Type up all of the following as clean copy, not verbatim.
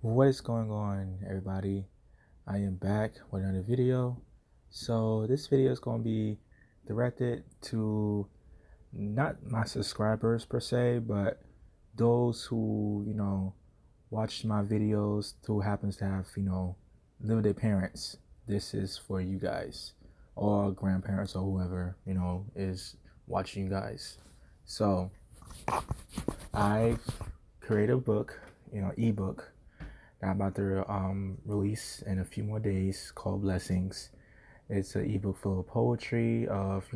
What is going on, everybody? I am back with another video. So this video is going to be directed to not my subscribers per se, but those who, watch my videos, who happens to have, live with their parents. This is for you guys, or grandparents, or whoever, is watching you guys. So I created a book, ebook that I'm about to release in a few more days, called Blessings. It's an ebook full of poetry, of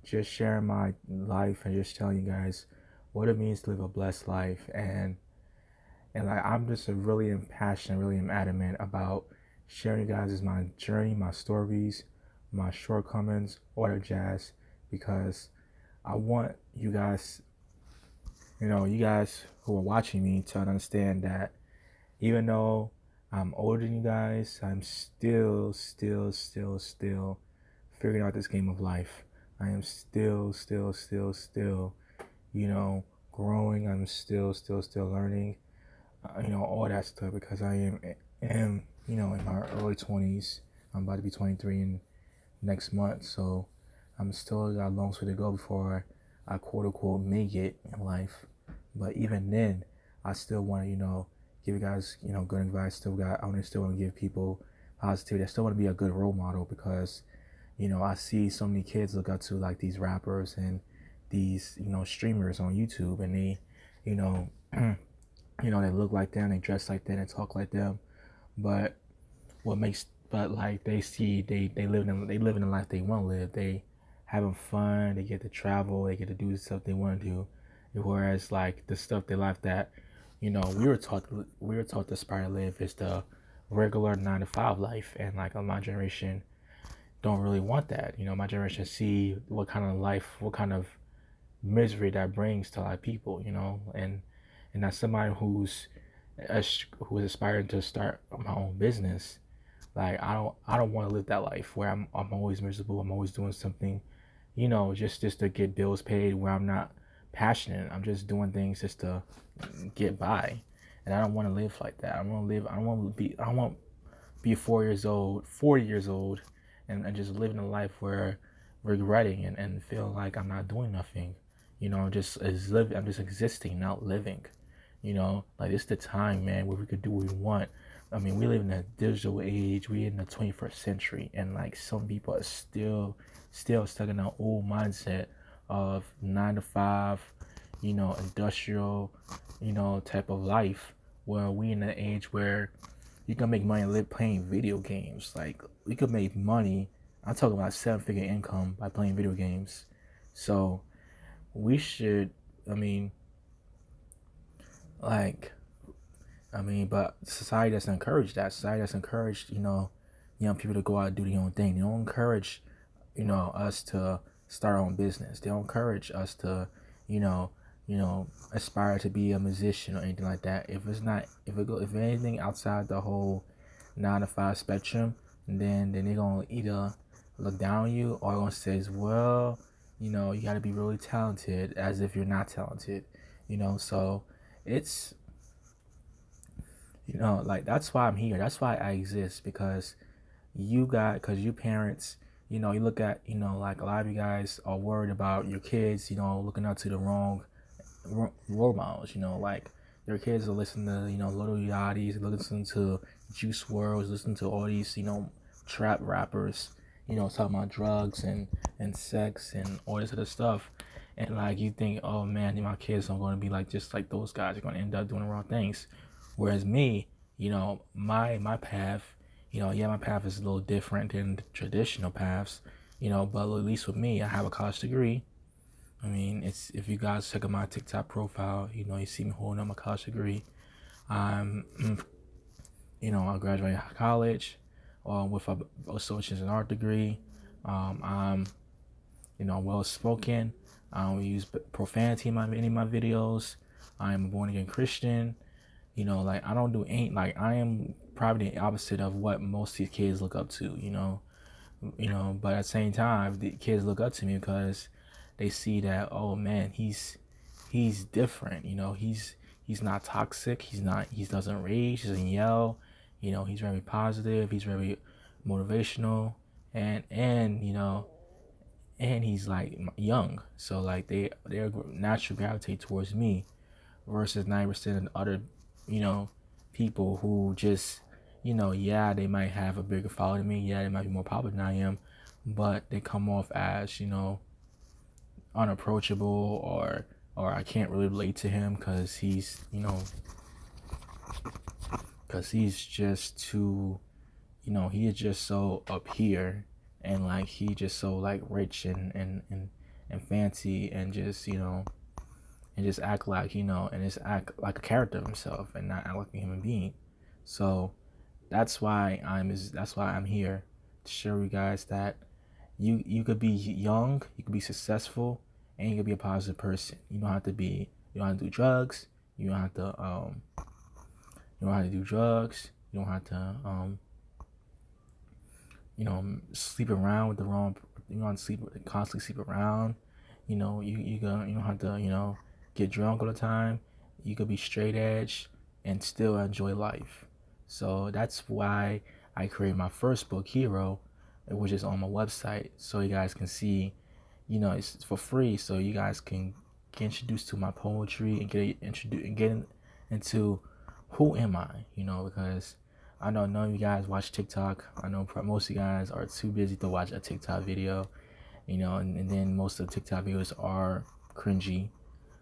just sharing my life and just telling you guys what it means to live a blessed life. And like, I'm just really impassioned, really am adamant about sharing you guys my journey, my stories, my shortcomings, all that jazz, because I want you guys, you guys who are watching me, to understand that even though I'm older than you guys, I'm still figuring out this game of life. I am still, growing. I'm still learning, all that stuff, because I am, in my early 20s. I'm about to be 23 in next month, so I'm still got a long way to go before I quote unquote make it in life. But even then, I still want to, give you guys, good advice. I still want to give people positivity. I still want to be a good role model, because, I see so many kids look up to like these rappers and these, streamers on YouTube, and they, you know, they look like them, they dress like them, they talk like them. But like, they live in the life they want to live. They having fun, they get to travel, they get to do the stuff they want to do. Whereas like the stuff they life that, we were taught to aspire to live is the regular 9 to 5 life. And like, my generation don't really want that. My generation see what kind of life, what kind of misery that brings to a lot of people, and as somebody who is aspiring to start my own business, like, I don't want to live that life where I'm always miserable. I'm always doing something, just to get bills paid, where I'm not passionate. I'm just doing things just to get by. And I don't want to live like that. I don't want to be 4 years old, 40 years old, and just living a life where regretting and feel like I'm not doing nothing. I'm just existing, not living. Like, it's the time, man, where we could do what we want. I mean, we live in a digital age. We in the 21st century, and like, some people are still stuck in that old mindset of 9 to 5, industrial, type of life. Where we in an age where you can make money live playing video games. Like, we could make money. I'm talking about 7-figure income by playing video games. So we should. I mean, like, but society doesn't encourage that. Society doesn't encourage, young people to go out and do their own thing. They don't encourage, us to start our own business. They don't encourage us to, you know, aspire to be a musician or anything like that. If anything outside the whole 9 to 5 spectrum, then they're gonna either look down on you, or gonna say, well, you gotta be really talented, as if you're not talented. So it's, like, that's why I'm here. That's why I exist, because you parents, you look at, like, a lot of you guys are worried about your kids, looking up to the wrong role models. Like, your kids are listening to, Little Yachty's, listening to Juice Worlds, listening to all these, trap rappers, talking about drugs and sex and all this other stuff. And like, you think, oh man, my kids are going to be like, just like those guys, are going to end up doing the wrong things. Whereas me, my path, my path is a little different than the traditional paths, but at least with me, I have a college degree. I mean, it's, if you guys check out my TikTok profile, you see me holding up my college degree. I'm, I graduated college with a associate's in art degree. I'm, well spoken. I don't use profanity in any of my videos. I am a born again Christian. Like, I don't do ain't like, I am probably the opposite of what most of these kids look up to. But at the same time, the kids look up to me because they see that, oh man, he's different. he's not toxic. He doesn't rage. He doesn't yell. He's very positive. He's very motivational, and and he's like young. So like they're naturally gravitate towards me versus 90% of other, you know, people who just, yeah, they might have a bigger following than me. Yeah, they might be more popular than I am, but they come off as, unapproachable, or I can't really relate to him because he's just too, he is just so up here, and like he just so like rich and fancy, and just and just act like and just act like a character of himself and not act like a human being. So that's why I'm here to show you guys that you could be young, you could be successful, and you could be a positive person. You don't have to do drugs. You don't have to you don't have to do drugs. You don't have to sleep around with the wrong. You don't have to constantly sleep around. You don't have to get drunk all the time. You could be straight edge and still enjoy life. So that's why I created my first book, Hero, which is on my website, so you guys can see. It's for free, so you guys can get introduced to my poetry and get introduced and get into who am I. Because I know none of you guys watch TikTok. I know most of you guys are too busy to watch a TikTok video. And then most of the TikTok videos are cringy.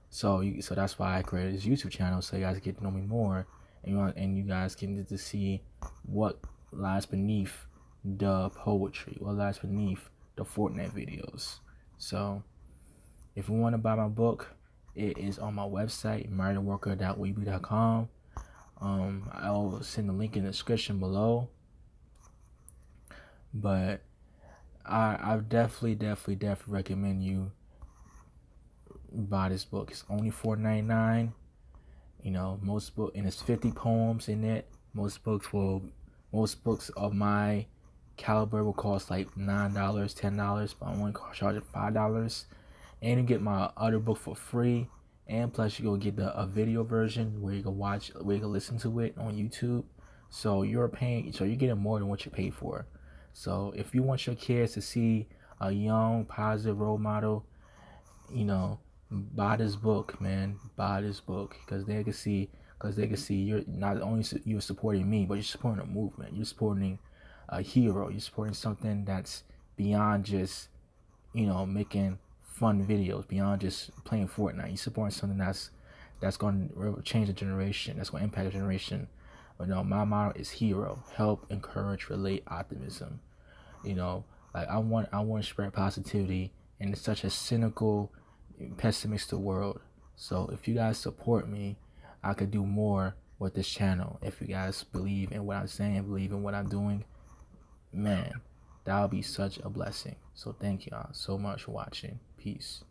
So that's why I created this YouTube channel, so you guys get to know me more, and you guys can get to see what lies beneath the poetry, what lies beneath the Fortnite videos. So if you want to buy my book, it is on my website, mariowalker.weebly.con. I'll send the link in the description below. But I definitely recommend you buy this book. It's only $4.99. Most book, and it's 50 poems in it. Most books of my caliber will cost like $9, $10, but I'm only charging $5. And you get my other book for free, and plus you go get a video version where you can listen to it on YouTube. So you're getting more than what you paid for. So if you want your kids to see a young, positive role model, buy this book, man. Buy this book because they can see you're not only you're supporting me, but you're supporting a movement. You're supporting a hero. You're supporting something that's beyond just making fun videos, beyond just playing Fortnite. You're supporting something that's going to change a generation. That's going to impact a generation. But no, my motto is hero: help, encourage, relate, optimism. Like I want to spread positivity in such a cynical, pessimistic world. So if you guys support me, I could do more with this channel. If you guys believe in what I'm saying, believe in what I'm doing, man, that would be such a blessing. So thank y'all so much for watching. Peace.